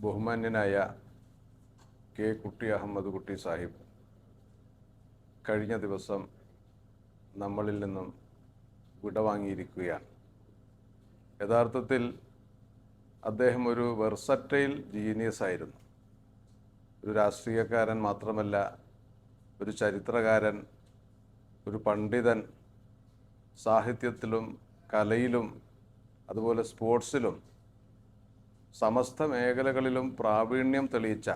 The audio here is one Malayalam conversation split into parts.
ബഹുമാന്യനായ കെ കുട്ടി അഹമ്മദ് കുട്ടി സാഹിബ് കഴിഞ്ഞ ദിവസം നമ്മളിൽ നിന്നും വിടവാങ്ങിയിരിക്കുകയാണ്. യഥാർത്ഥത്തിൽ അദ്ദേഹം ഒരു വെർസറ്റൈൽ ജീനിയസ് ആയിരുന്നു. ഒരു രാഷ്ട്രീയക്കാരൻ മാത്രമല്ല, ഒരു ചരിത്രകാരൻ, ഒരു പണ്ഡിതൻ, സാഹിത്യത്തിലും കലയിലും അതുപോലെ സ്പോർട്സിലും സമസ്ത മേഖലകളിലും പ്രാവീണ്യം തെളിയിച്ച,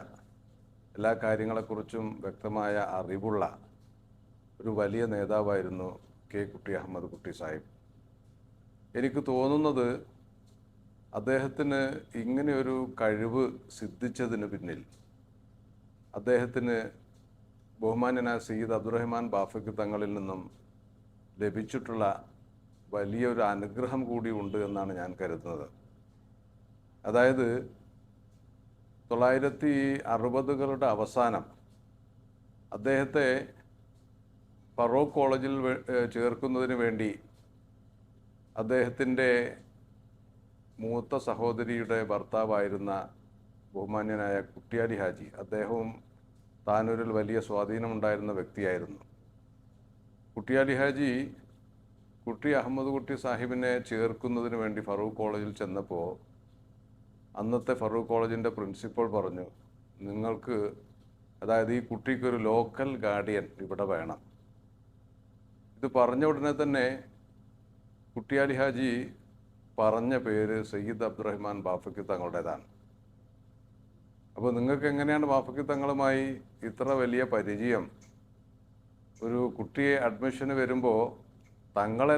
എല്ലാ കാര്യങ്ങളെക്കുറിച്ചും വ്യക്തമായ അറിവുള്ള ഒരു വലിയ നേതാവായിരുന്നു കെ കുട്ടി അഹമ്മദ് കുട്ടി സാഹിബ്. എനിക്ക് തോന്നുന്നത് അദ്ദേഹത്തിന് ഇങ്ങനെയൊരു കഴിവ് സിദ്ധിച്ചതിന് പിന്നിൽ അദ്ദേഹത്തിന് ബഹുമാന്യനായ സയ്യിദ് അബ്ദുറഹ്മാൻ ബാഫഖി തങ്ങളിൽ നിന്നും ലഭിച്ചിട്ടുള്ള വലിയൊരു അനുഗ്രഹം കൂടി ഉണ്ട് എന്നാണ് ഞാൻ കരുതുന്നത്. അതായത് 1960കളുടെ അവസാനം അദ്ദേഹത്തെ ഫറൂഖ് കോളേജിൽ ചേർക്കുന്നതിന് വേണ്ടി അദ്ദേഹത്തിൻ്റെ മൂത്ത സഹോദരിയുടെ ഭർത്താവായിരുന്ന ബഹുമാന്യനായ കുട്ടിയാലി ഹാജി, അദ്ദേഹവും താനൂരിൽ വലിയ സ്വാധീനമുണ്ടായിരുന്ന വ്യക്തിയായിരുന്നു. കുട്ടിയാലി ഹാജി കുട്ടി അഹമ്മദ് കുട്ടി സാഹിബിനെ ചേർക്കുന്നതിന് വേണ്ടി ഫറൂഖ് കോളേജിൽ ചെന്നപ്പോൾ അന്നത്തെ ഫറൂഖ് കോളേജിൻ്റെ പ്രിൻസിപ്പൽ പറഞ്ഞു, നിങ്ങൾക്ക്, അതായത് ഈ കുട്ടിക്കൊരു ലോക്കൽ ഗാർഡിയൻ ഇവിടെ വേണം. ഇത് പറഞ്ഞ ഉടനെ തന്നെ കുട്ടിയാലി ഹാജി പറഞ്ഞ പേര് സയ്യിദ് അബ്ദുറഹ്മാൻ ബാഫഖി തങ്ങളുടേതാണ്. അപ്പോൾ നിങ്ങൾക്ക് എങ്ങനെയാണ് ബാഫഖി തങ്ങളുമായി ഇത്ര വലിയ പരിചയം? ഒരു കുട്ടിയെ അഡ്മിഷന് വരുമ്പോൾ തങ്ങളെ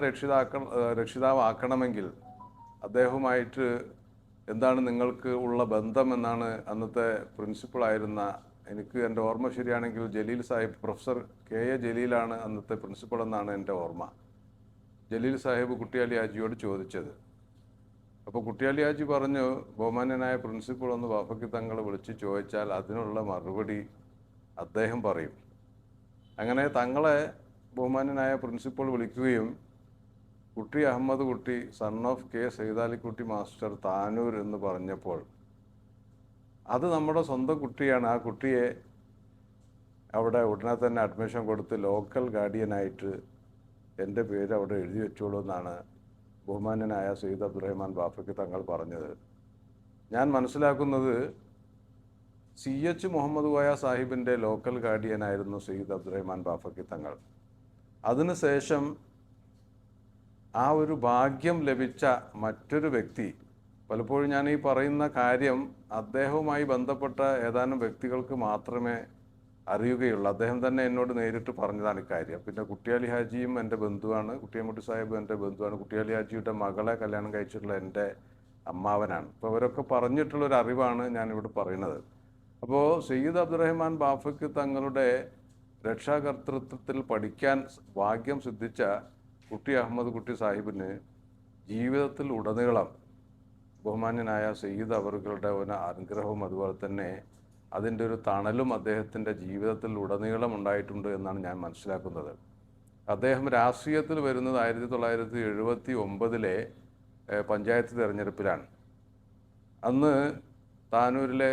രക്ഷിതാവാക്കണമെങ്കിൽ അദ്ദേഹവുമായിട്ട് എന്താണ് നിങ്ങൾക്ക് ഉള്ള ബന്ധം എന്നാണ് അന്നത്തെ പ്രിൻസിപ്പളായിരുന്ന, എനിക്ക് എൻ്റെ ഓർമ്മ ശരിയാണെങ്കിൽ Jaleel Sahib, professor K A ജലീലാണ് അന്നത്തെ പ്രിൻസിപ്പൾ എന്നാണ് എൻ്റെ ഓർമ്മ. ജലീൽ സാഹിബ് കുട്ടിയാലി ഹാജിയോട് ചോദിച്ചത്. അപ്പോൾ കുട്ടിയാലി ഹാജി പറഞ്ഞു, ബഹുമാന്യനായ പ്രിൻസിപ്പൾ ഒന്ന് ബാഫഖി തങ്ങളെ വിളിച്ച് ചോദിച്ചാൽ അതിനുള്ള മറുപടി അദ്ദേഹം പറയും. അങ്ങനെ തങ്ങളെ ബഹുമാന്യനായ പ്രിൻസിപ്പൾ വിളിക്കുകയും കുട്ടി അഹമ്മദ് കുട്ടി son of K Saidalikutty master Tanur എന്ന് പറഞ്ഞപ്പോൾ അത് നമ്മുടെ സ്വന്തം കുട്ടിയാണ്. ആ കുട്ടിയെ അവിടെ ഉടനെ തന്നെ അഡ്മിഷൻ കൊടുത്ത് ലോക്കൽ ഗാർഡിയനായിട്ട് എൻ്റെ പേര് അവിടെ എഴുതി വെച്ചോളൂ എന്നാണ് ബഹുമാന്യനായ സയ്യിദ് അബ്ദുറഹ്മാൻ ബാഫഖി തങ്ങൾ പറഞ്ഞത്. ഞാൻ മനസ്സിലാക്കുന്നത് CH മുഹമ്മദ് കോയ സാഹിബിൻ്റെ ലോക്കൽ ഗാർഡിയനായിരുന്നു സയ്യിദ് അബ്ദുറഹ്മാൻ ബാഫഖി തങ്ങൾ. അതിനുശേഷം ആ ഒരു ഭാഗ്യം ലഭിച്ച മറ്റൊരു വ്യക്തി, പലപ്പോഴും ഞാൻ ഈ പറയുന്ന കാര്യം അദ്ദേഹവുമായി ബന്ധപ്പെട്ട ഏതാനും വ്യക്തികൾക്ക് മാത്രമേ അറിയുകയുള്ളൂ. അദ്ദേഹം തന്നെ എന്നോട് നേരിട്ട് പറഞ്ഞതാണ് ഇക്കാര്യം. പിന്നെ കുട്ടിയാലി ഹാജിയും എൻ്റെ ബന്ധുവാണ്, കുട്ടിയമ്മൂട്ടി സാഹിബ് എൻ്റെ ബന്ധുവാണ്. കുട്ടിയാലി ഹാജിയുടെ മകളെ കല്യാണം കഴിച്ചിട്ടുള്ള എൻ്റെ അമ്മാവനാണ്. അപ്പോൾ അവരൊക്കെ പറഞ്ഞിട്ടുള്ളൊരു അറിവാണ് ഞാനിവിടെ പറയുന്നത്. അപ്പോൾ സയ്യിദ് അബ്ദുറഹ്മാൻ ബാഫഖി തങ്ങളുടെ രക്ഷാകർതൃത്വത്തിൽ പഠിക്കാൻ ഭാഗ്യം സിദ്ധിച്ച കുട്ടി അഹമ്മദ് കുട്ടി സാഹിബിന് ജീവിതത്തിൽ ഉടനീളം ബഹുമാന്യനായ സയ്യിദ് അവറുകളുടെ ഒരു അനുഗ്രഹവും അതുപോലെ തന്നെ അതിൻ്റെ ഒരു തണലും അദ്ദേഹത്തിൻ്റെ ജീവിതത്തിൽ ഉടനീളം ഉണ്ടായിട്ടുണ്ട് എന്നാണ് ഞാൻ മനസ്സിലാക്കുന്നത്. അദ്ദേഹം രാഷ്ട്രീയത്തിൽ വരുന്നത് 1979 പഞ്ചായത്ത് തിരഞ്ഞെടുപ്പിലാണ്. അന്ന് താനൂരിലെ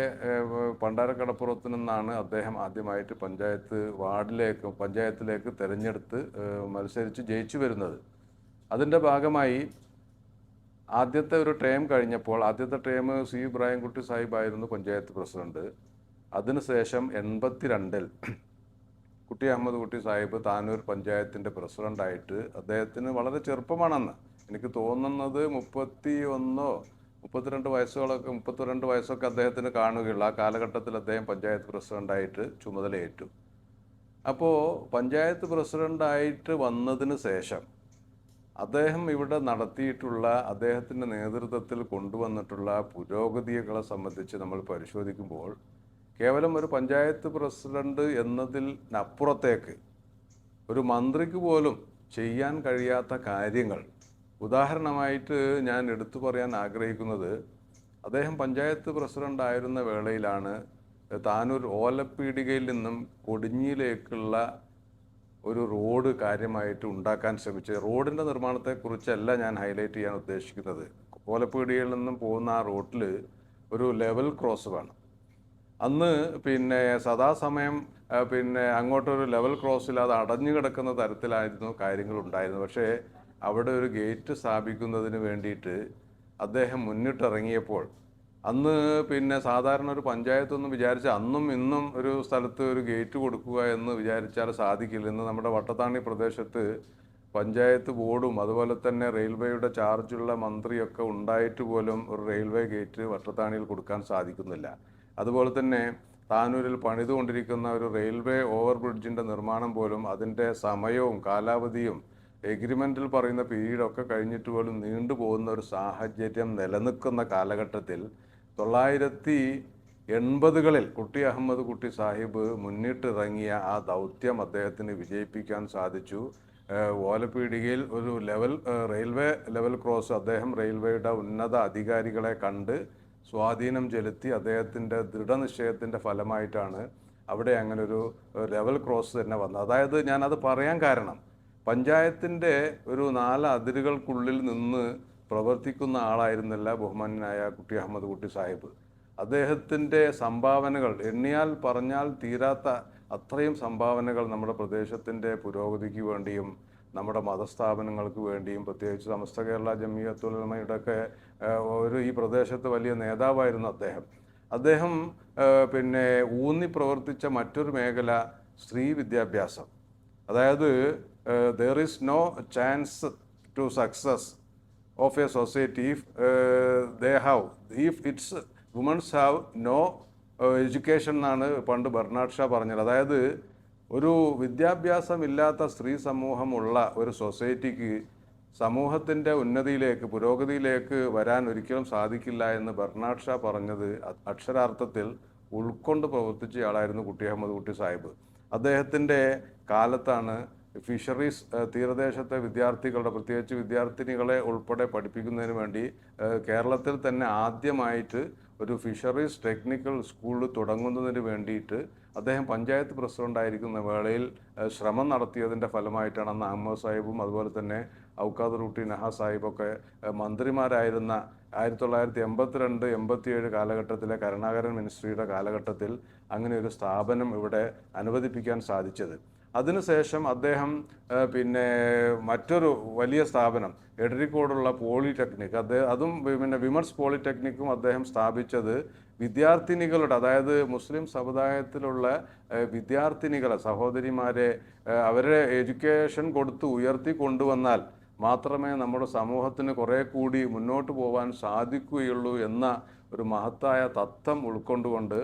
പണ്ടാരക്കടപ്പുറത്ത് നിന്നാണ് അദ്ദേഹം ആദ്യമായിട്ട് പഞ്ചായത്തിലേക്ക് തിരഞ്ഞെടുത്ത് മത്സരിച്ച് ജയിച്ചു വരുന്നത്. അതിൻ്റെ ഭാഗമായി ആദ്യത്തെ ഒരു ടേം കഴിഞ്ഞപ്പോൾ, ആദ്യത്തെ ടേം സി ഇബ്രാഹിംകുട്ടി സാഹിബായിരുന്നു പഞ്ചായത്ത് പ്രസിഡന്റ്. അതിനുശേഷം 82 കുട്ടി അഹമ്മദ് കുട്ടി സാഹിബ് താനൂർ പഞ്ചായത്തിൻ്റെ പ്രസിഡൻ്റായിട്ട്, അദ്ദേഹത്തിന് വളരെ ചെറുപ്പമാണെന്ന് എനിക്ക് തോന്നുന്നത് 32 വയസ്സൊക്കെ അദ്ദേഹത്തിന് കാണുകയുള്ളൂ. ആ കാലഘട്ടത്തിൽ അദ്ദേഹം പഞ്ചായത്ത് പ്രസിഡൻ്റായിട്ട് ചുമതലയേറ്റു. അപ്പോൾ പഞ്ചായത്ത് പ്രസിഡൻ്റായിട്ട് വന്നതിന് ശേഷം അദ്ദേഹം ഇവിടെ നടത്തിയിട്ടുള്ള, അദ്ദേഹത്തിൻ്റെ നേതൃത്വത്തിൽ കൊണ്ടുവന്നിട്ടുള്ള പുരോഗതികളെ സംബന്ധിച്ച് നമ്മൾ പരിശോധിക്കുമ്പോൾ കേവലം ഒരു പഞ്ചായത്ത് പ്രസിഡന്റ് എന്നതിനപ്പുറത്തേക്ക് ഒരു മന്ത്രിക്ക് പോലും ചെയ്യാൻ കഴിയാത്ത കാര്യങ്ങൾ, ഉദാഹരണമായിട്ട് ഞാൻ എടുത്തു പറയാൻ ആഗ്രഹിക്കുന്നത്, അദ്ദേഹം പഞ്ചായത്ത് പ്രസിഡന്റ് ആയിരുന്ന വേളയിലാണ് താനൂർ ഓലപ്പീടികയിൽ നിന്നും കൊടിഞ്ഞിയിലേക്കുള്ള ഒരു റോഡ് കാര്യമായിട്ട് ഉണ്ടാക്കാൻ ശ്രമിച്ചത്. റോഡിൻ്റെ നിർമ്മാണത്തെക്കുറിച്ചല്ല ഞാൻ ഹൈലൈറ്റ് ചെയ്യാൻ ഉദ്ദേശിക്കുന്നത്. ഓലപ്പീടികയിൽ നിന്നും പോകുന്ന ആ റോഡിൽ ഒരു ലെവൽ ക്രോസ് വേണം. അന്ന് പിന്നെ സദാസമയം പിന്നെ അങ്ങോട്ടൊരു ലെവൽ ക്രോസ് ഇല്ലാതെ അടഞ്ഞു കിടക്കുന്ന തരത്തിലായിരുന്നു കാര്യങ്ങൾ ഉണ്ടായിരുന്നത്. പക്ഷേ അവിടെ ഒരു ഗേറ്റ് സ്ഥാപിക്കുന്നതിന് വേണ്ടിയിട്ട് അദ്ദേഹം മുന്നിട്ടിറങ്ങിയപ്പോൾ അന്ന് പിന്നെ സാധാരണ ഒരു പഞ്ചായത്തൊന്നും വിചാരിച്ചാൽ അന്നും ഇന്നും ഒരു സ്ഥലത്ത് ഒരു ഗേറ്റ് കൊടുക്കുക എന്ന് വിചാരിച്ചാൽ സാധിക്കില്ല. ഇന്ന് നമ്മുടെ വട്ടത്താണി പ്രദേശത്ത് പഞ്ചായത്ത് ബോർഡും അതുപോലെ തന്നെ റെയിൽവേയുടെ ചാർജുള്ള മന്ത്രിയൊക്കെ ഉണ്ടായിട്ട് പോലും ഒരു റെയിൽവേ ഗേറ്റ് വട്ടത്താണിയിൽ കൊടുക്കാൻ സാധിക്കുന്നില്ല. അതുപോലെ തന്നെ താനൂരിൽ പണിതുകൊണ്ടിരിക്കുന്ന ഒരു റെയിൽവേ ഓവർ ബ്രിഡ്ജിൻ്റെ നിർമ്മാണം പോലും അതിൻ്റെ സമയവും കാലാവധിയും എഗ്രിമെൻറ്റിൽ പറയുന്ന പീരീഡൊക്കെ കഴിഞ്ഞിട്ട് പോലും നീണ്ടുപോകുന്ന ഒരു സാഹചര്യം നിലനിൽക്കുന്ന കാലഘട്ടത്തിൽ 1980-കളിൽ കുട്ടി അഹമ്മദ് കുട്ടി സാഹിബ് മുന്നിട്ടിറങ്ങിയ ആ ദൗത്യം അദ്ദേഹത്തിന് വിജയിപ്പിക്കാൻ സാധിച്ചു. ഓലപ്പീടികയിൽ ഒരു റെയിൽവേ ലെവൽ ക്രോസ് അദ്ദേഹം റെയിൽവേയുടെ ഉന്നത അധികാരികളെ കണ്ട് സ്വാധീനം ചെലുത്തി അദ്ദേഹത്തിൻ്റെ ദൃഢനിശ്ചയത്തിൻ്റെ ഫലമായിട്ടാണ് അവിടെ അങ്ങനെ ഒരു ലെവൽ ക്രോസ് തന്നെ വന്നത്. അതായത് ഞാനത് പറയാൻ കാരണം പഞ്ചായത്തിൻ്റെ ഒരു 4 അതിരുകൾക്കുള്ളിൽ നിന്ന് പ്രവർത്തിക്കുന്ന ആളായിരുന്നില്ല ബഹുമാന്യനായ കുട്ടി അഹമ്മദ് കുട്ടി സാഹിബ്. അദ്ദേഹത്തിൻ്റെ സംഭാവനകൾ എണ്ണിയാൽ പറഞ്ഞാൽ തീരാത്ത അത്രയും സംഭാവനകൾ നമ്മുടെ പ്രദേശത്തിൻ്റെ പുരോഗതിക്ക് വേണ്ടിയും നമ്മുടെ മതസ്ഥാപനങ്ങൾക്ക് വേണ്ടിയും പ്രത്യേകിച്ച് സമസ്ത കേരള ജമിയത്തുൽ ഉലമയുടെയൊക്കെ ഈ പ്രദേശത്ത് വലിയ നേതാവായിരുന്നു അദ്ദേഹം പിന്നെ ഊന്നി പ്രവർത്തിച്ച മറ്റൊരു മേഖല സ്ത്രീ വിദ്യാഭ്യാസം. അതായത് there is no chance to success of a society if its women have no education എന്നാണ് പണ്ട് ബെർണാഡ് ഷാ പറഞ്ഞത്. അതായത് ഒരു വിദ്യാഭ്യാസമില്ലാത്ത സ്ത്രീ സമൂഹമുള്ള ഒരു സൊസൈറ്റിക്ക് സമൂഹത്തിൻ്റെ ഉന്നതിയിലേക്ക് പുരോഗതിയിലേക്ക് വരാൻ ഒരിക്കലും സാധിക്കില്ല എന്ന് ബെർണാഡ് ഷാ പറഞ്ഞത് അക്ഷരാർത്ഥത്തിൽ ഉൾക്കൊണ്ട് പ്രവർത്തിച്ചയാളായിരുന്നു കുട്ടി അഹമ്മദ് കുട്ടി സാഹിബ്. അദ്ദേഹത്തിൻ്റെ കാലത്താണ് ഫിഷറീസ് തീരദേശത്തെ വിദ്യാർത്ഥികളുടെ പ്രത്യേകിച്ച് വിദ്യാർത്ഥിനികളെ ഉൾപ്പെടെ പഠിപ്പിക്കുന്നതിന് വേണ്ടി കേരളത്തിൽ തന്നെ ആദ്യമായിട്ട് ഒരു ഫിഷറീസ് ടെക്നിക്കൽ സ്കൂൾ തുടങ്ങുന്നതിന് വേണ്ടിയിട്ട് അദ്ദേഹം പഞ്ചായത്ത് പ്രസിഡൻ്റായിരിക്കുന്ന വേളയിൽ ശ്രമം നടത്തിയതിൻ്റെ ഫലമായിട്ടാണ് അന്ന് അഹമ്മദ് സാഹിബും അതുപോലെ തന്നെ ഔക്കാദ് റൂട്ടി നഹ സാഹിബൊക്കെ മന്ത്രിമാരായിരുന്ന 1982-87 കാലഘട്ടത്തിലെ കരുണാകരൻ മിനിസ്ട്രിയുടെ കാലഘട്ടത്തിൽ അങ്ങനെ ഒരു സ്ഥാപനം ഇവിടെ അനുവദിപ്പിക്കാൻ സാധിച്ചത്. അതിനുശേഷം അദ്ദേഹം പിന്നെ മറ്റൊരു വലിയ സ്ഥാപനം എടരിക്കോടുള്ള പോളിടെക്നിക് അതും പിന്നെ വിമർസ് പോളിടെക്നിക്കും അദ്ദേഹം സ്ഥാപിച്ചത് വിദ്യാർത്ഥിനികളുടെ അതായത് മുസ്ലിം സമുദായത്തിലുള്ള വിദ്യാർത്ഥിനികളെ സഹോദരിമാരെ അവരെ എഡ്യൂക്കേഷൻ കൊടുത്ത് ഉയർത്തി കൊണ്ടുവന്നാൽ മാത്രമേ നമ്മുടെ സമൂഹത്തിന് കുറേ കൂടി മുന്നോട്ട് പോകാൻ സാധിക്കുകയുള്ളൂ എന്ന ഒരു മഹത്തായ തത്വം ഉൾക്കൊണ്ടുകൊണ്ട്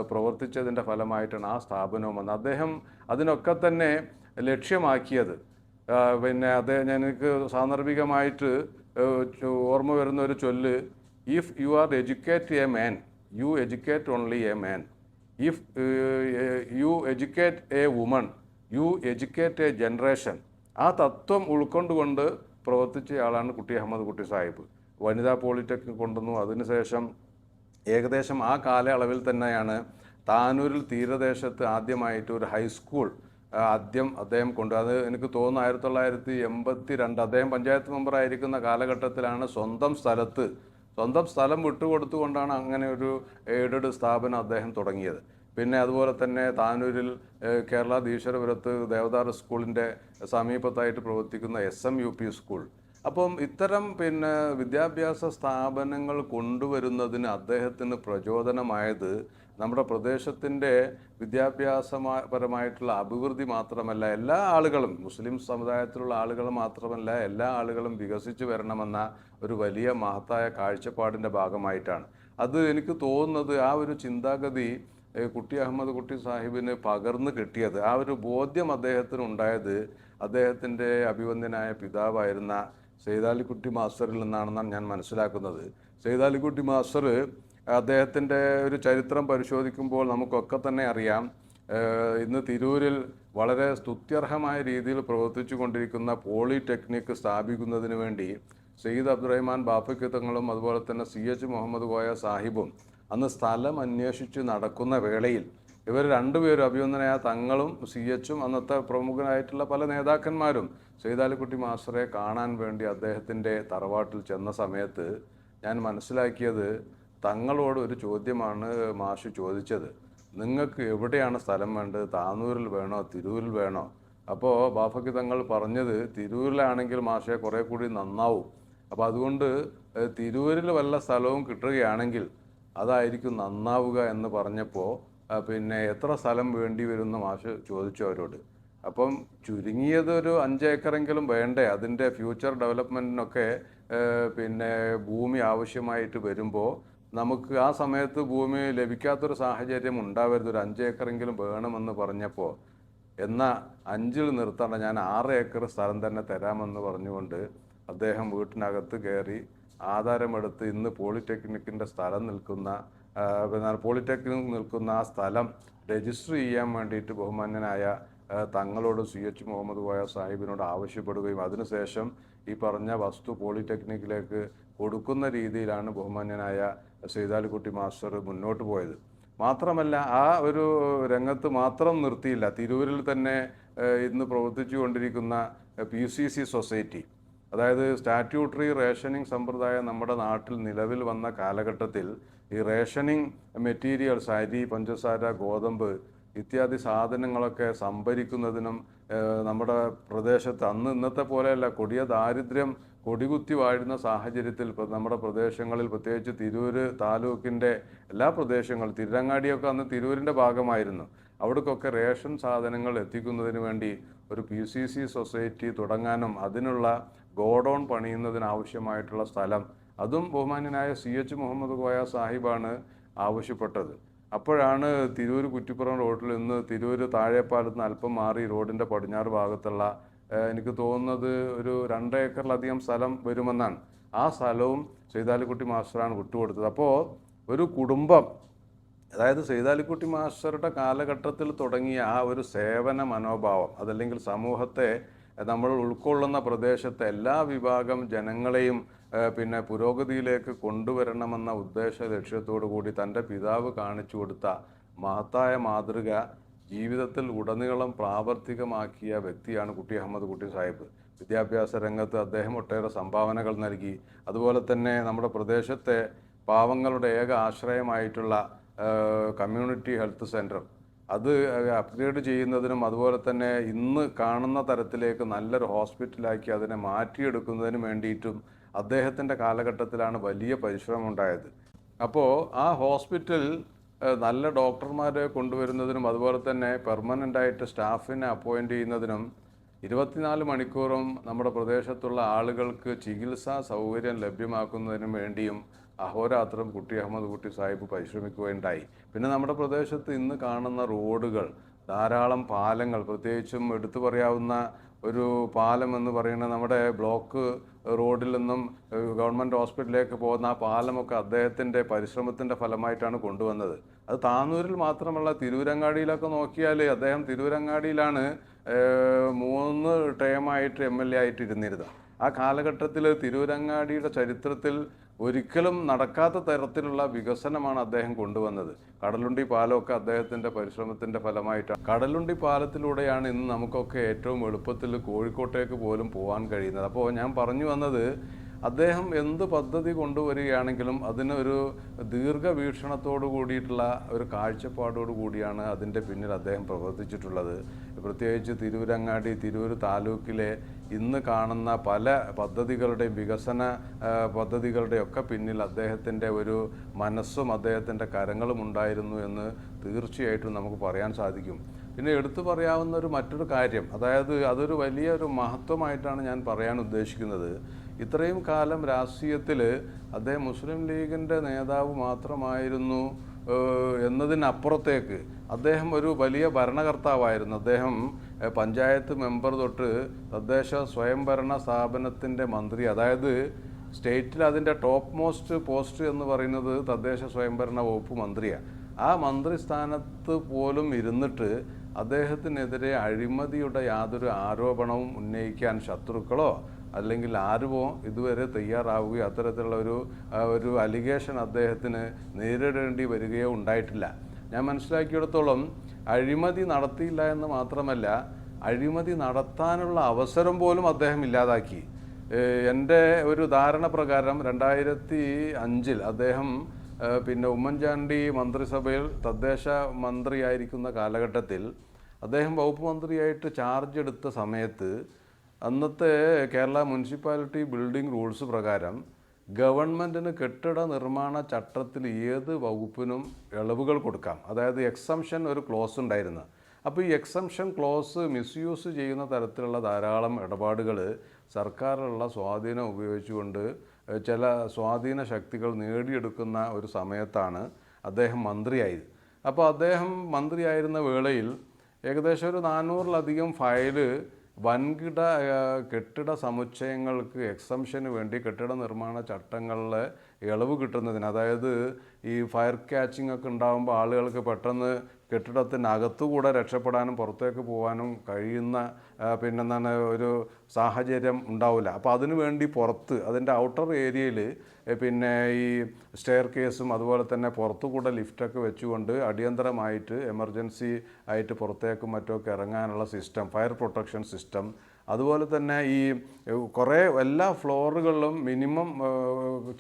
പ്രവർത്തിച്ചതിൻ്റെ ഫലമായിട്ടാണ് ആ സ്ഥാപനവും വന്നത്. അദ്ദേഹം അതിനൊക്കെ തന്നെ ലക്ഷ്യമാക്കിയത് പിന്നെ എനിക്ക് സാന്ദർഭികമായിട്ട് ഓർമ്മ വരുന്ന ഒരു ചൊല്ല്, if you are educate a man you educate only a man, if you educate A woman U educate A generation. ആ തത്വം ഉൾക്കൊണ്ടുകൊണ്ട് പ്രവർത്തിച്ചയാളാണ് കുട്ടി അഹമ്മദ് കുട്ടി സാഹിബ്. വനിതാ പോളിടെക്നിക് കൊണ്ടുവന്നു. അതിനുശേഷം ഏകദേശം ആ കാലയളവിൽ തന്നെയാണ് താനൂരിൽ തീരദേശത്ത് ആദ്യമായിട്ട് ഒരു ഹൈസ്കൂൾ അദ്ദേഹം അത് എനിക്ക് തോന്നുന്നു 1982 അദ്ദേഹം പഞ്ചായത്ത് മെമ്പറായിരിക്കുന്ന കാലഘട്ടത്തിലാണ് സ്വന്തം സ്ഥലം വിട്ടുകൊടുത്തുകൊണ്ടാണ് അങ്ങനെ ഒരു എയ്ഡഡ് സ്ഥാപനം അദ്ദേഹം തുടങ്ങിയത്. പിന്നെ അതുപോലെ തന്നെ താനൂരിൽ കേരള ഈശ്വരപുരത്ത് ദേവദാർ സ്കൂളിൻ്റെ സമീപത്തായിട്ട് പ്രവർത്തിക്കുന്ന SMUP സ്കൂൾ. അപ്പം ഇത്തരം പിന്നെ വിദ്യാഭ്യാസ സ്ഥാപനങ്ങൾ കൊണ്ടുവരുന്നതിന് അദ്ദേഹത്തിന് പ്രചോദനമായത് നമ്മുടെ പ്രദേശത്തിൻ്റെ വിദ്യാഭ്യാസപരമായിട്ടുള്ള അഭിവൃദ്ധി മാത്രമല്ല, എല്ലാ ആളുകളും മുസ്ലിം സമുദായത്തിലുള്ള ആളുകൾ മാത്രമല്ല എല്ലാ ആളുകളും വികസിച്ച് വരണമെന്ന ഒരു വലിയ മഹത്തായ കാഴ്ചപ്പാടിൻ്റെ ഭാഗമായിട്ടാണ്. അത് എനിക്ക് തോന്നുന്നത് ആ ഒരു ചിന്താഗതി കുട്ടി അഹമ്മദ് കുട്ടി സാഹിബിന് പകർന്നു കിട്ടിയത്, ആ ഒരു ബോധ്യം അദ്ദേഹത്തിന് ഉണ്ടായത് അദ്ദേഹത്തിൻ്റെ അഭിവന്ദ്യനായ പിതാവായിരുന്ന സെയ്താലിക്കുട്ടി മാസ്റ്ററിൽ നിന്നാണെന്നാണ് ഞാൻ മനസ്സിലാക്കുന്നത്. സെയ്താലിക്കുട്ടി മാസ്റ്റർ അദ്ദേഹത്തിൻ്റെ ഒരു ചരിത്രം പരിശോധിക്കുമ്പോൾ നമുക്കൊക്കെ തന്നെ അറിയാം, ഇന്ന് തിരൂരിൽ വളരെ സ്തുത്യർഹമായ രീതിയിൽ പ്രവർത്തിച്ചു കൊണ്ടിരിക്കുന്ന പോളിടെക്നിക് സ്ഥാപിക്കുന്നതിന് വേണ്ടി സയ്യിദ് അബ്ദുറഹ്മാൻ ബാഫയ്ക്ക് തങ്ങളും അതുപോലെ തന്നെ CH മുഹമ്മദ് കോയ സാഹിബും അന്ന് സ്ഥലം അന്വേഷിച്ച് നടക്കുന്ന വേളയിൽ ഇവർ രണ്ടുപേരും അഭിവന്ദനായ തങ്ങളും CHും അന്നത്തെ പ്രമുഖനായിട്ടുള്ള പല നേതാക്കന്മാരും സെയ്താലിക്കുട്ടി മാസ്റ്ററെ കാണാൻ വേണ്ടി അദ്ദേഹത്തിൻ്റെ തറവാട്ടിൽ ചെന്ന സമയത്ത് ഞാൻ മനസ്സിലാക്കിയത് തങ്ങളോട് ഒരു ചോദ്യമാണ് മാഷ് ചോദിച്ചത്. നിങ്ങൾക്ക് എവിടെയാണ് സ്ഥലം വേണ്ടത്? താനൂരിൽ വേണോ തിരൂരിൽ വേണോ? അപ്പോൾ ബാഫക്കി തങ്ങൾ പറഞ്ഞത് തിരൂരിലാണെങ്കിൽ മാഷെ കുറേ കൂടി നന്നാവും. അപ്പോൾ അതുകൊണ്ട് തിരൂരിൽ വല്ല സ്ഥലവും കിട്ടുകയാണെങ്കിൽ അതായിരിക്കും നന്നാവുക എന്ന് പറഞ്ഞപ്പോൾ പിന്നെ എത്ര സ്ഥലം വേണ്ടി വരുമെന്ന് മാഷ് ചോദിച്ചു അവരോട്. അപ്പം ചുരുങ്ങിയത് ഒരു 5 ഏക്കറെങ്കിലും വേണ്ടേ അതിൻ്റെ ഫ്യൂച്ചർ ഡെവലപ്മെൻറ്റിനൊക്കെ. പിന്നെ ഭൂമി ആവശ്യമായിട്ട് വരുമ്പോൾ നമുക്ക് ആ സമയത്ത് ഭൂമി ലഭിക്കാത്തൊരു സാഹചര്യം ഉണ്ടാവരുത്, ഒരു 5 ഏക്കറെങ്കിലും വേണമെന്ന് പറഞ്ഞപ്പോൾ എന്നാൽ 5ൽ നിർത്തണ്ട, ഞാൻ 6 ഏക്കർ സ്ഥലം തന്നെ തരാമെന്ന് പറഞ്ഞുകൊണ്ട് അദ്ദേഹം വീട്ടിനകത്ത് കയറി ആധാരമെടുത്ത് ഇന്ന് പോളിടെക്നിക്കിൻ്റെ സ്ഥലം നിൽക്കുന്ന പോളിടെക്നിക് നിൽക്കുന്ന ആ സ്ഥലം രജിസ്റ്റർ ചെയ്യാൻ വേണ്ടിയിട്ട് ബഹുമാന്യനായ തങ്ങളോട് CH മുഹമ്മദ് കോയ സാഹിബിനോട് ആവശ്യപ്പെടുകയും അതിനുശേഷം ഈ പറഞ്ഞ വസ്തു പോളിടെക്നിക്കിലേക്ക് കൊടുക്കുന്ന രീതിയിലാണ് ബഹുമാന്യനായ സൈതാലിക്കുട്ടി മാസ്റ്റർ മുന്നോട്ട് പോയത്. മാത്രമല്ല ആ ഒരു രംഗത്ത് മാത്രം നിർത്തിയില്ല. തിരൂരിൽ തന്നെ ഇന്ന് പ്രവർത്തിച്ചു കൊണ്ടിരിക്കുന്ന PCC സൊസൈറ്റി, അതായത് സ്റ്റാറ്റ്യൂട്ടറി റേഷനിങ് സമ്പ്രദായം നമ്മുടെ നാട്ടിൽ നിലവിൽ വന്ന കാലഘട്ടത്തിൽ ഈ റേഷനിങ് മെറ്റീരിയൽസ് അരി, പഞ്ചസാര, ഗോതമ്പ് ഇത്യാദി സാധനങ്ങളൊക്കെ സംഭരിക്കുന്നതിനും നമ്മുടെ പ്രദേശത്ത് അന്ന് ഇന്നത്തെ പോലെയല്ല, കൊടിയ ദാരിദ്ര്യം കൊടികുത്തി വാഴുന്ന സാഹചര്യത്തിൽ നമ്മുടെ പ്രദേശങ്ങളിൽ പ്രത്യേകിച്ച് തിരൂര് താലൂക്കിൻ്റെ എല്ലാ പ്രദേശങ്ങളും, തിരുരങ്ങാടിയൊക്കെ അന്ന് തിരൂരിൻ്റെ ഭാഗമായിരുന്നു, അവിടേക്കൊക്കെ റേഷൻ സാധനങ്ങൾ എത്തിക്കുന്നതിന് വേണ്ടി ഒരു PCC സൊസൈറ്റി തുടങ്ങാനും അതിനുള്ള ഗോഡൗൺ പണിയുന്നതിനാവശ്യമായിട്ടുള്ള സ്ഥലം അതും ബഹുമാന്യനായ CH മുഹമ്മദ് കോയ സാഹിബാണ് ആവശ്യപ്പെട്ടത്. അപ്പോഴാണ് തിരൂർ കുറ്റിപ്പുറം റോഡിൽ നിന്ന് തിരൂർ താഴെപ്പാലത്ത് നിന്ന് അല്പം മാറി റോഡിൻ്റെ പടിഞ്ഞാറ് ഭാഗത്തുള്ള എനിക്ക് തോന്നുന്നത് ഒരു 2 ഏക്കറിലധികം സ്ഥലം വരുമെന്നാണ്, ആ സ്ഥലവും സൈതാലിക്കുട്ടി മാസ്റ്ററാണ് വിട്ടുകൊടുത്തത്. അപ്പോൾ ഒരു കുടുംബം, അതായത് സൈതാലിക്കുട്ടി മാസ്റ്ററുടെ കാലഘട്ടത്തിൽ തുടങ്ങിയ ആ ഒരു സേവന മനോഭാവം, അതല്ലെങ്കിൽ സമൂഹത്തെ നമ്മൾ ഉൾക്കൊള്ളുന്ന പ്രദേശത്തെ എല്ലാ വിഭാഗം ജനങ്ങളെയും പിന്നെ പുരോഗതിയിലേക്ക് കൊണ്ടുവരണമെന്ന ഉദ്ദേശ ലക്ഷ്യത്തോടു കൂടി തൻ്റെ പിതാവ് കാണിച്ചു കൊടുത്ത മഹത്തായ മാതൃക ജീവിതത്തിൽ ഉടനീളം പ്രാവർത്തികമാക്കിയ വ്യക്തിയാണ് കുട്ടി അഹമ്മദ് കുട്ടി സാഹിബ്. വിദ്യാഭ്യാസ രംഗത്ത് അദ്ദേഹം ഒട്ടേറെ സംഭാവനകൾ നൽകി. അതുപോലെ തന്നെ നമ്മുടെ പ്രദേശത്തെ പാവങ്ങളുടെ ഏക ആശ്രയമായിട്ടുള്ള കമ്മ്യൂണിറ്റി ഹെൽത്ത് സെൻറ്റർ അത് അപ്ഗ്രേഡ് ചെയ്യുന്നതിനും അതുപോലെ തന്നെ ഇന്ന് കാണുന്ന തരത്തിലേക്ക് നല്ലൊരു ഹോസ്പിറ്റലാക്കി അതിനെ മാറ്റിയെടുക്കുന്നതിനും വേണ്ടിയിട്ടും അദ്ദേഹത്തിൻ്റെ കാലഘട്ടത്തിലാണ് വലിയ പരിശ്രമം ഉണ്ടായത്. അപ്പോൾ ആ ഹോസ്പിറ്റൽ നല്ല ഡോക്ടർമാരെ കൊണ്ടുവരുന്നതിനും അതുപോലെ തന്നെ പെർമനൻ്റായിട്ട് സ്റ്റാഫിനെ അപ്പോയിൻ്റ് ചെയ്യുന്നതിനും 24 മണിക്കൂറും നമ്മുടെ പ്രദേശത്തുള്ള ആളുകൾക്ക് ചികിത്സാ സൗകര്യം ലഭ്യമാക്കുന്നതിനും വേണ്ടിയും അഹോരാത്രം കുട്ടി അഹമ്മദ് കുട്ടി സാഹിബ് പരിശ്രമിക്കുകയുണ്ടായി. പിന്നെ നമ്മുടെ പ്രദേശത്ത് ഇന്ന് കാണുന്ന റോഡുകൾ, ധാരാളം പാലങ്ങൾ, പ്രത്യേകിച്ചും എടുത്തു പറയാവുന്ന ഒരു പാലം എന്ന് പറയുന്നത് നമ്മുടെ ബ്ലോക്ക് റോഡിൽ നിന്നും ഗവൺമെൻറ് ഹോസ്പിറ്റലിലേക്ക് പോകുന്ന ആ പാലമൊക്കെ അദ്ദേഹത്തിൻ്റെ പരിശ്രമത്തിൻ്റെ ഫലമായിട്ടാണ് കൊണ്ടുവന്നത്. അത് താനൂരിൽ മാത്രമല്ല, തിരൂരങ്ങാടിയിലൊക്കെ നോക്കിയാൽ അദ്ദേഹം തിരൂരങ്ങാടിയിലാണ് 3 ടേമായിട്ട് MLA ആയിട്ട് ഇരുന്നിരുന്നത്. ആ കാലഘട്ടത്തിൽ തിരൂരങ്ങാടിയുടെ ചരിത്രത്തിൽ ഒരിക്കലും നടക്കാത്ത തരത്തിലുള്ള വികസനമാണ് അദ്ദേഹം കൊണ്ടുവന്നത്. കടലുണ്ടി പാലമൊക്കെ അദ്ദേഹത്തിൻ്റെ പരിശ്രമത്തിൻ്റെ ഫലമായിട്ടാണ്. കടലുണ്ടി പാലത്തിലൂടെയാണ് ഇന്ന് നമുക്കൊക്കെ ഏറ്റവും എളുപ്പത്തിൽ കോഴിക്കോട്ടേക്ക് പോലും പോകാൻ കഴിയുന്നത്. അപ്പോൾ ഞാൻ പറഞ്ഞു വന്നത്, അദ്ദേഹം എന്ത് പദ്ധതി കൊണ്ടുവരികയാണെങ്കിലും അതിനൊരു ദീർഘവീക്ഷണത്തോടു കൂടിയിട്ടുള്ള ഒരു കാഴ്ചപ്പാടോടു കൂടിയാണ് അതിൻ്റെ പിന്നിൽ അദ്ദേഹം പ്രവർത്തിച്ചിട്ടുള്ളത്. പ്രത്യേകിച്ച് തിരൂരങ്ങാടി, തിരൂർ താലൂക്കിലെ ഇന്ന് കാണുന്ന പല പദ്ധതികളുടെയും വികസന പദ്ധതികളുടെയൊക്കെ പിന്നിൽ അദ്ദേഹത്തിൻ്റെ ഒരു മനസ്സും അദ്ദേഹത്തിൻ്റെ കരങ്ങളും ഉണ്ടായിരുന്നു എന്ന് തീർച്ചയായിട്ടും നമുക്ക് പറയാൻ സാധിക്കും. പിന്നെ എടുത്തു പറയാവുന്ന മറ്റൊരു കാര്യം, അതായത് അതൊരു വലിയൊരു മഹത്വമായിട്ടാണ് ഞാൻ പറയാൻ ഉദ്ദേശിക്കുന്നത്. ഇത്രയും കാലം രാഷ്ട്രീയത്തിൽ അദ്ദേഹം മുസ്ലിം ലീഗിൻ്റെ നേതാവ് മാത്രമായിരുന്നു എന്നതിനപ്പുറത്തേക്ക് അദ്ദേഹം ഒരു വലിയ ഭരണകർത്താവായിരുന്നു. അദ്ദേഹം പഞ്ചായത്ത് മെമ്പർ തൊട്ട് തദ്ദേശ സ്വയംഭരണ സ്ഥാപനത്തിൻ്റെ മന്ത്രി, അതായത് സ്റ്റേറ്റിൽ അതിൻ്റെ ടോപ്പ് മോസ്റ്റ് പോസ്റ്റ് എന്ന് പറയുന്നത് തദ്ദേശ സ്വയംഭരണ വകുപ്പ് മന്ത്രിയാണ്. ആ മന്ത്രിസ്ഥാനത്ത് പോലും ഇരുന്നിട്ട് അദ്ദേഹത്തിനെതിരെ അഴിമതിയുടെ യാതൊരു ആരോപണവും ഉന്നയിക്കാൻ ശത്രുക്കളോ അല്ലെങ്കിൽ ആരുമോ ഇതുവരെ തയ്യാറാവുകയോ അത്തരത്തിലുള്ള ഒരു അലിഗേഷൻ അദ്ദേഹത്തിന് നേരിടേണ്ടി വരികയോ ഉണ്ടായിട്ടില്ല. ഞാൻ മനസ്സിലാക്കിയിടത്തോളം അഴിമതി നടത്തിയില്ല എന്ന് മാത്രമല്ല, അഴിമതി നടത്താനുള്ള അവസരം പോലും അദ്ദേഹം ഇല്ലാതാക്കി. എൻ്റെ ഒരു ധാരണ പ്രകാരം 2005 അദ്ദേഹം പിന്നെ ഉമ്മൻചാണ്ടി മന്ത്രിസഭയിൽ തദ്ദേശ മന്ത്രിയായിരിക്കുന്ന കാലഘട്ടത്തിൽ അദ്ദേഹം വകുപ്പ് മന്ത്രിയായിട്ട് ചാർജ് എടുത്ത സമയത്ത് അന്നത്തെ കേരള മുനിസിപ്പാലിറ്റി ബിൽഡിംഗ് റൂൾസ് പ്രകാരം ഗവൺമെൻറ്റിന് കെട്ടിട നിർമ്മാണ ചട്ടത്തിൽ ഏത് വകുപ്പിനും ഇളവുകൾ കൊടുക്കാം. അതായത് എക്സംഷൻ ഒരു ക്ലോസ് ഉണ്ടായിരുന്നു. അപ്പോൾ ഈ എക്സംഷൻ ക്ലോസ് മിസ്യൂസ് ചെയ്യുന്ന തരത്തിലുള്ള ധാരാളം ഇടപാടുകൾ സർക്കാരിലുള്ള സ്വാധീനം ഉപയോഗിച്ചുകൊണ്ട് ചില സ്വാധീന ശക്തികൾ നേടിയെടുക്കുന്ന ഒരു സമയത്താണ് അദ്ദേഹം മന്ത്രിയായത്. അപ്പോൾ അദ്ദേഹം മന്ത്രിയായിരുന്ന വേളയിൽ ഏകദേശം ഒരു 400-ലധികം ഫയല് വൻകിട കെട്ടിട സമുച്ചയങ്ങൾക്ക് എക്സംഷന് വേണ്ടി കെട്ടിട നിർമ്മാണ ചട്ടങ്ങളിലെ ഇളവ് കിട്ടുന്നതിന്, അതായത് ഈ ഫയർ ക്യാച്ചിങ് ഒക്കെ ഉണ്ടാകുമ്പോൾ ആളുകൾക്ക് പെട്ടെന്ന് കെട്ടിടത്തിനകത്തുകൂടെ രക്ഷപ്പെടാനും പുറത്തേക്ക് പോകാനും കഴിയുന്ന പിന്നെന്താണ് ഒരു സാഹചര്യം ഉണ്ടാവില്ല. അപ്പോൾ അതിനു വേണ്ടി പുറത്ത് അതിൻ്റെ ഔട്ടർ ഏരിയയിൽ പിന്നെ ഈ സ്റ്റെയർ കേസും അതുപോലെ തന്നെ പുറത്തുകൂടെ ലിഫ്റ്റൊക്കെ വെച്ചുകൊണ്ട് അടിയന്തരമായിട്ട് എമർജൻസി ആയിട്ട് പുറത്തേക്കും മറ്റുമൊക്കെ ഇറങ്ങാനുള്ള സിസ്റ്റം, ഫയർ പ്രൊട്ടക്ഷൻ സിസ്റ്റം, അതുപോലെ തന്നെ ഈ കുറേ എല്ലാ ഫ്ലോറുകളിലും മിനിമം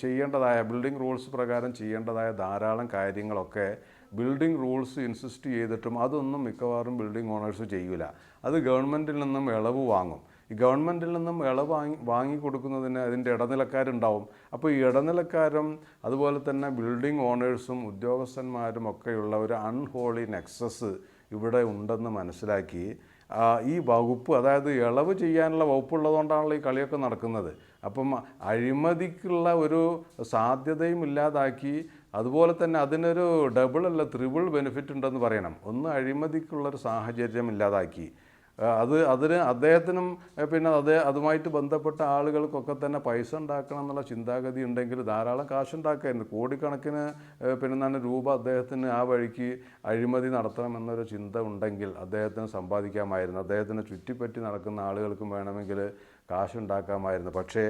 ചെയ്യേണ്ടതായ ബിൽഡിംഗ് റൂൾസ് പ്രകാരം ചെയ്യേണ്ടതായ ധാരാളം കാര്യങ്ങളൊക്കെ ബിൽഡിംഗ് റൂൾസ് ഇൻസിസ്റ്റ് ചെയ്തിട്ടും അതൊന്നും മിക്കവാറും ബിൽഡിംഗ് ഓണേഴ്സ് ചെയ്യില്ല. അത് ഗവൺമെൻറ്റിൽ നിന്നും ഇളവ് വാങ്ങും. ഈ ഗവൺമെൻറ്റിൽ നിന്നും ഇളവ് വാങ്ങിക്കൊടുക്കുന്നതിന് അതിൻ്റെ ഇടനിലക്കാരുണ്ടാവും. അപ്പോൾ ഈ ഇടനിലക്കാരും അതുപോലെ തന്നെ ബിൽഡിംഗ് ഓണേഴ്സും ഉദ്യോഗസ്ഥന്മാരും ഒക്കെയുള്ള ഒരു അൺഹോളി നെക്സസ് ഇവിടെ ഉണ്ടെന്ന് മനസ്സിലാക്കി ഈ വകുപ്പ്, അതായത് ഇളവ് ചെയ്യാനുള്ള വകുപ്പുള്ളതുകൊണ്ടാണല്ലോ ഈ കളിയൊക്കെ നടക്കുന്നത്. അപ്പം അഴിമതിക്കുള്ള ഒരു സാധ്യതയും ഇല്ലാതാക്കി, അതുപോലെ തന്നെ അതിനൊരു ഡബിൾ അല്ല ട്രിപ്പിൾ ബെനിഫിറ്റ് ഉണ്ടെന്ന് പറയണം. ഒന്ന് അഴിമതിക്കുള്ളൊരു സാഹചര്യം ഇല്ലാതാക്കി, അതിന് അദ്ദേഹത്തിനും പിന്നെ അതുമായിട്ട് ബന്ധപ്പെട്ട ആളുകൾക്കൊക്കെ തന്നെ പൈസ ഉണ്ടാക്കണം എന്നുള്ള ചിന്താഗതി ഉണ്ടെങ്കിൽ ധാരാളം കാശുണ്ടാക്കായിരുന്നു. കോടിക്കണക്കിന് പിന്നെ രൂപ അദ്ദേഹത്തിന് ആ വഴിക്ക് അഴിമതി നടത്തണമെന്നൊരു ചിന്ത ഉണ്ടെങ്കിൽ അദ്ദേഹത്തിന് സമ്പാദിക്കാമായിരുന്നു. അദ്ദേഹത്തിന് ചുറ്റിപ്പറ്റി നടക്കുന്ന ആളുകൾക്കും വേണമെങ്കിൽ കാശുണ്ടാക്കാമായിരുന്നു. പക്ഷേ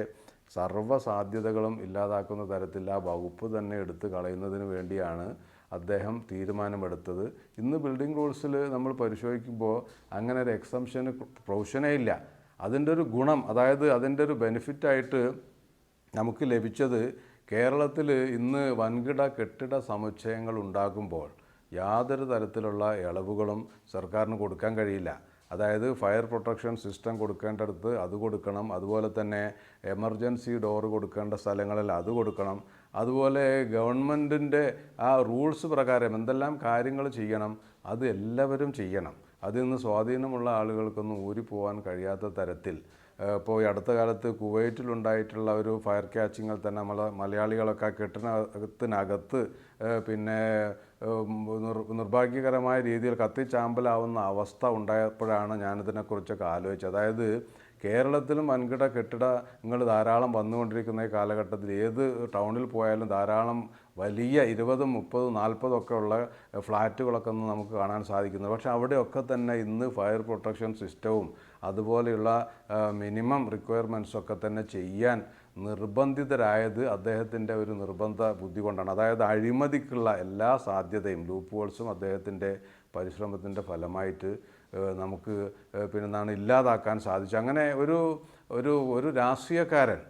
സർവ്വ സാധ്യതകളും ഇല്ലാതാക്കുന്ന തരത്തിൽ ആ വകുപ്പ് തന്നെ എടുത്ത് കളയുന്നതിന് വേണ്ടിയാണ് അദ്ദേഹം തീരുമാനമെടുത്തത്. ഇന്ന് ബിൽഡിംഗ് റൂൾസിൽ നമ്മൾ പരിശോധിക്കുമ്പോൾ അങ്ങനെ ഒരു എക്സംഷന് പ്രൊവിഷനേ ഇല്ല. അതിൻ്റെ ഒരു ഗുണം, അതായത് അതിൻ്റെ ഒരു ബെനിഫിറ്റായിട്ട് നമുക്ക് ലഭിച്ചത് കേരളത്തിൽ ഇന്ന് വൻകിട കെട്ടിട സമുച്ചയങ്ങൾ ഉണ്ടാകുമ്പോൾ യാതൊരു തരത്തിലുള്ള ഇളവുകളും സർക്കാരിന് കൊടുക്കാൻ കഴിയില്ല. അതായത് ഫയർ പ്രൊട്ടക്ഷൻ സിസ്റ്റം കൊടുക്കേണ്ടടുത്ത് അത് കൊടുക്കണം, അതുപോലെ തന്നെ എമർജൻസി ഡോറ് കൊടുക്കേണ്ട സ്ഥലങ്ങളിൽ അത് കൊടുക്കണം, അതുപോലെ ഗവൺമെൻറ്റിൻ്റെ ആ റൂൾസ് പ്രകാരം എന്തെല്ലാം കാര്യങ്ങൾ ചെയ്യണം അത് എല്ലാവരും ചെയ്യണം. അതിൽ നിന്ന് സ്വാധീനമുള്ള ആളുകൾക്കൊന്നും ഊരിപ്പോകാൻ കഴിയാത്ത തരത്തിൽ ഇപ്പോൾ ഈ അടുത്ത കാലത്ത് കുവൈറ്റിലുണ്ടായിട്ടുള്ള ഒരു ഫയർ ക്യാച്ചിങ്ങിൽ തന്നെ മലയാളികളൊക്കെ കെട്ടിടത്തിനകത്ത് പിന്നെ നിർഭാഗ്യകരമായ രീതിയിൽ കത്തിച്ചാമ്പലാവുന്ന അവസ്ഥ ഉണ്ടായപ്പോഴാണ് ഞാനിതിനെക്കുറിച്ചൊക്കെ ആലോചിച്ചത്. അതായത് കേരളത്തിലും വൻകിട കെട്ടിടങ്ങൾ ധാരാളം വന്നുകൊണ്ടിരിക്കുന്ന ഈ കാലഘട്ടത്തിൽ ഏത് ടൗണിൽ പോയാലും ധാരാളം വലിയ 20, 30, 40 ഒക്കെ ഉള്ള ഫ്ലാറ്റുകളൊക്കെ ഒന്ന് നമുക്ക് കാണാൻ സാധിക്കുന്നത്. പക്ഷേ അവിടെയൊക്കെ തന്നെ ഇന്ന് ഫയർ പ്രൊട്ടക്ഷൻ സിസ്റ്റവും അതുപോലെയുള്ള മിനിമം റിക്വയർമെൻറ്റ്സൊക്കെ തന്നെ ചെയ്യാൻ നിർബന്ധിതരായത് അദ്ദേഹത്തിൻ്റെ ഒരു നിർബന്ധ ബുദ്ധി കൊണ്ടാണ്. അതായത് അഴിമതിക്കുള്ള എല്ലാ സാധ്യതയും ലൂപ്പ് ഹോൾസും അദ്ദേഹത്തിൻ്റെ പരിശ്രമത്തിൻ്റെ ഫലമായിട്ട് നമുക്ക് പിന്നെ ഇല്ലാതാക്കാൻ സാധിച്ചു. അങ്ങനെ ഒരു രാഷ്ട്രീയക്കാരൻ,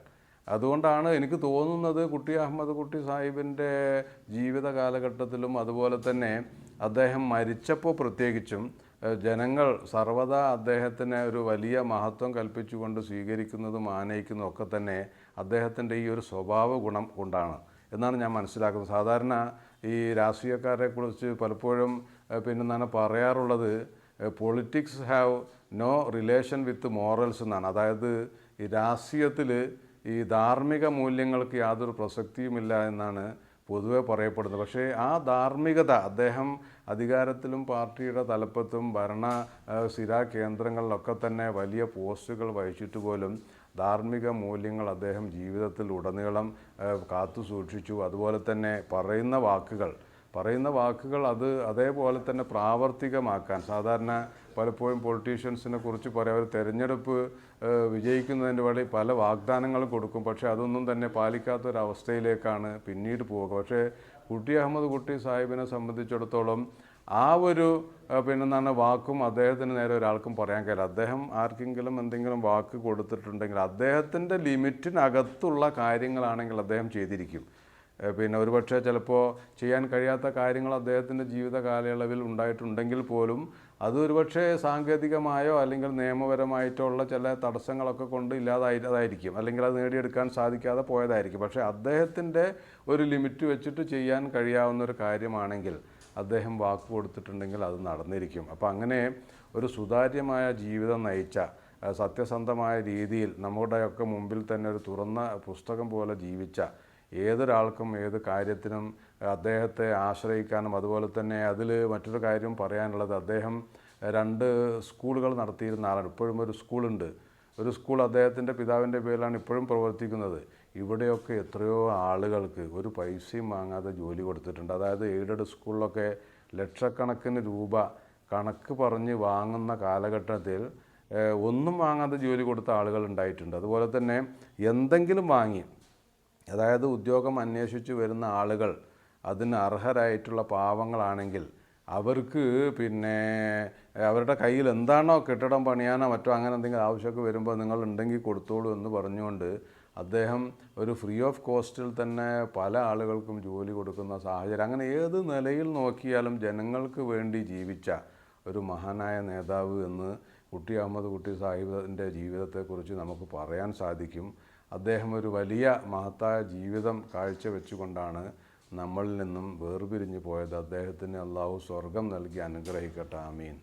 അതുകൊണ്ടാണ് എനിക്ക് തോന്നുന്നത് കുട്ടി അഹമ്മദ് കുട്ടി സാഹിബിൻ്റെ ജീവിത കാലഘട്ടത്തിലും അതുപോലെ തന്നെ അദ്ദേഹം മരിച്ചപ്പോൾ പ്രത്യേകിച്ചും ജനങ്ങൾ സർവ്വതാ അദ്ദേഹത്തിന് ഒരു വലിയ മഹത്വം കൽപ്പിച്ചുകൊണ്ട് സ്വീകരിക്കുന്നതും ആനയിക്കുന്നതും ഒക്കെ തന്നെ അദ്ദേഹത്തിൻ്റെ ഈ ഒരു സ്വഭാവ ഗുണം കൊണ്ടാണ് എന്നാണ് ഞാൻ മനസ്സിലാക്കുന്നത്. സാധാരണ ഈ രാഷ്ട്രീയക്കാരെക്കുറിച്ച് പലപ്പോഴും പിന്നെ പറയാറുള്ളത് politics have no relation with morals എന്നാണ്. അതായത് ഈ രാഷ്ട്രീയത്തിൽ ഈ ധാർമ്മിക മൂല്യങ്ങൾക്ക് യാതൊരു പ്രസക്തിയുമില്ല എന്നാണ് പൊതുവെ പറയപ്പെടുന്നത്. പക്ഷേ ആ ധാർമ്മികത അദ്ദേഹം അധികാരത്തിലും പാർട്ടിയുടെ തലപ്പത്തും ഭരണ സ്ഥിര കേന്ദ്രങ്ങളിലൊക്കെ തന്നെ വലിയ പോസ്റ്റുകൾ വഹിച്ചിട്ട് പോലും ധാർമ്മിക മൂല്യങ്ങൾ അദ്ദേഹം ജീവിതത്തിൽ ഉടനീളം കാത്തു സൂക്ഷിച്ചു. അതുപോലെ തന്നെ പറയുന്ന വാക്കുകൾ അത് അതേപോലെ തന്നെ പ്രാവർത്തികമാക്കാൻ, സാധാരണ പലപ്പോഴും പൊളിറ്റീഷ്യൻസിനെ കുറിച്ച് പറയാം, അവർ തിരഞ്ഞെടുപ്പ് വിജയിക്കുന്നതിൻ്റെ വഴി പല വാഗ്ദാനങ്ങളും കൊടുക്കും, പക്ഷേ അതൊന്നും തന്നെ പാലിക്കാത്തൊരവസ്ഥയിലേക്കാണ് പിന്നീട് പോവുക. പക്ഷേ കുട്ടി അഹമ്മദ് കുട്ടി സാഹിബിനെ സംബന്ധിച്ചിടത്തോളം ആ ഒരു പിന്നെ വാക്കും അദ്ദേഹത്തിന് നേരെ ഒരാൾക്കും പറയാൻ കഴിയില്ല. അദ്ദേഹം ആർക്കെങ്കിലും എന്തെങ്കിലും വാക്ക് കൊടുത്തിട്ടുണ്ടെങ്കിൽ അദ്ദേഹത്തിൻ്റെ ലിമിറ്റിനകത്തുള്ള കാര്യങ്ങളാണെങ്കിൽ അദ്ദേഹം ചെയ്തിരിക്കും. പിന്നെ ഒരുപക്ഷെ ചിലപ്പോൾ ചെയ്യാൻ കഴിയാത്ത കാര്യങ്ങൾ അദ്ദേഹത്തിൻ്റെ ജീവിത കാലയളവിൽ ഉണ്ടായിട്ടുണ്ടെങ്കിൽ പോലും അത് ഒരുപക്ഷെ സാങ്കേതികമായോ അല്ലെങ്കിൽ നിയമപരമായിട്ടുള്ള ചില തടസ്സങ്ങളൊക്കെ കൊണ്ട് ഇല്ലാതായതായിരിക്കും, അല്ലെങ്കിൽ അത് നേടിയെടുക്കാൻ സാധിക്കാതെ പോയതായിരിക്കും. പക്ഷേ അദ്ദേഹത്തിൻ്റെ ഒരു ലിമിറ്റ് വെച്ചിട്ട് ചെയ്യാൻ കഴിയാവുന്ന ഒരു കാര്യമാണെങ്കിൽ അദ്ദേഹം വാക്ക് കൊടുത്തിട്ടുണ്ടെങ്കിൽ അത് നടന്നിരിക്കും. അപ്പോൾ അങ്ങനെ ഒരു സുതാര്യമായ ജീവിതം നയിച്ച, സത്യസന്ധമായ രീതിയിൽ നമ്മുടെയൊക്കെ മുമ്പിൽ തന്നെ ഒരു തുറന്ന പുസ്തകം പോലെ ജീവിച്ച ഏതൊരാൾക്കും ഏത് കാര്യത്തിനും അദ്ദേഹത്തെ ആശ്രയിക്കാനും, അതുപോലെ തന്നെ അതിൽ മറ്റൊരു കാര്യം പറയാനുള്ളത്, അദ്ദേഹം 2 സ്കൂളുകൾ നടത്തിയിരുന്ന ആളാണ്. ഇപ്പോഴും ഒരു സ്കൂളുണ്ട്. ഒരു സ്കൂൾ അദ്ദേഹത്തിൻ്റെ പിതാവിൻ്റെ പേരിലാണ് ഇപ്പോഴും പ്രവർത്തിക്കുന്നത്. ഇവിടെയൊക്കെ എത്രയോ ആളുകൾക്ക് ഒരു പൈസയും വാങ്ങാതെ ജോലി കൊടുത്തിട്ടുണ്ട്. അതായത് എയ്ഡഡ് സ്കൂളിലൊക്കെ ലക്ഷക്കണക്കിന് രൂപ കണക്ക് പറഞ്ഞ് വാങ്ങുന്ന കാലഘട്ടത്തിൽ ഒന്നും വാങ്ങാതെ ജോലി കൊടുത്ത ആളുകൾ ഉണ്ടായിട്ടുണ്ട്. അതുപോലെ തന്നെ എന്തെങ്കിലും വാങ്ങി, അതായത് ഉദ്യോഗം അന്വേഷിച്ച് വരുന്ന ആളുകൾ അതിന് അർഹരായിട്ടുള്ള പാവങ്ങളാണെങ്കിൽ അവർക്ക് പിന്നെ അവരുടെ കയ്യിൽ എന്താണോ കെട്ടിടം പണിയാനോ മറ്റോ അങ്ങനെ എന്തെങ്കിലും ആവശ്യമൊക്കെ വരുമ്പോൾ നിങ്ങൾ ഉണ്ടെങ്കിൽ കൊടുത്തോളൂ എന്ന് പറഞ്ഞുകൊണ്ട് അദ്ദേഹം ഒരു ഫ്രീ ഓഫ് കോസ്റ്റിൽ തന്നെ പല ആളുകൾക്കും ജോലി കൊടുക്കുന്ന സാഹചര്യം. അങ്ങനെ ഏത് നിലയിൽ നോക്കിയാലും ജനങ്ങൾക്ക് വേണ്ടി ജീവിച്ച ഒരു മഹാനായ നേതാവ് എന്ന് കുട്ടി അഹമ്മദ് കുട്ടി സാഹിബിൻ്റെ ജീവിതത്തെക്കുറിച്ച് നമുക്ക് പറയാൻ സാധിക്കും. അദ്ദേഹം ഒരു വലിയ മഹത്തായ ജീവിതം കാഴ്ചവെച്ചുകൊണ്ടാണ് നമ്മളിൽ നിന്നും വേർപിരിഞ്ഞു പോയത്. അദ്ദേഹത്തിന് അള്ളാഹു സ്വർഗം നൽകി അനുഗ്രഹിക്കട്ടെ. ആമീൻ.